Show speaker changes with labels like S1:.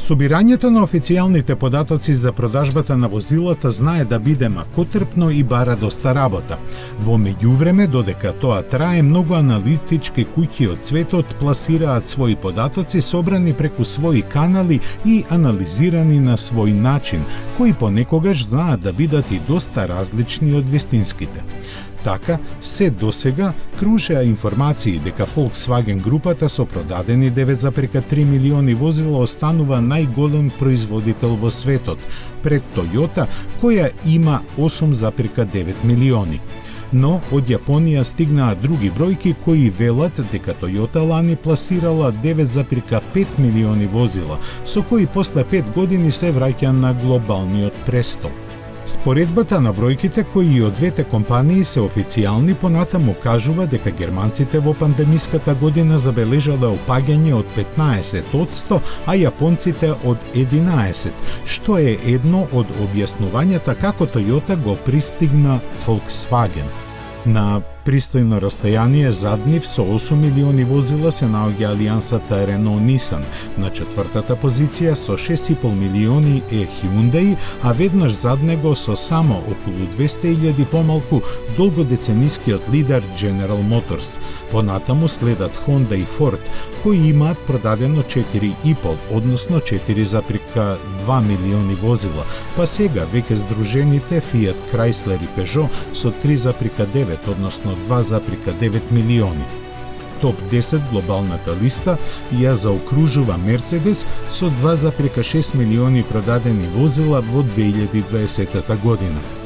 S1: Собирањето на официјалните податоци за продажбата на возилата знае да биде макотрпно и бара доста работа. Во меѓувреме, додека тоа трае, многу аналитички куќи од светот пласираат своји податоци собрани преку своји канали и анализирани на свој начин, кои понекогаш знаат да бидат и доста различни од вистинските. Така, се досега кружеа информации дека Volkswagen групата со продадени 9,3 милиони возила останува најголем производител во светот, пред Toyota, која има 8,9 милиони. Но од Јапонија стигнаа други бројки кои велат дека Toyota лани пласирала 9,5 милиони возила, со кои после 5 години се враќа на глобалниот престол. Споредбата на бројките кои од двете компании се официјални понатаму кажува дека германците во пандемиската година забележале опаѓање од 15%, а јапонците од 11%, што е едно од објаснувањата како Toyota го пристигна Volkswagen. На пристојно расстојание зад нив со 8 милиони возила се наоѓа алијансата Renault-Nissan. На четвртата позиција со 6,5 милиони е Hyundai, а веднаш зад него со само околу 200.000 помалку долгодеценискиот лидер General Motors. Понатаму следат Honda и Ford, кои имаат продадено 4,5, односно 4,2 милиони возила, па сега веќе здружените Fiat, Chrysler и Peugeot со 3,9, односно 2,9 милиони. Топ 10 глобалната листа ја заокружува Мерцедес со 2,6 милиони продадени возила во 2020 година.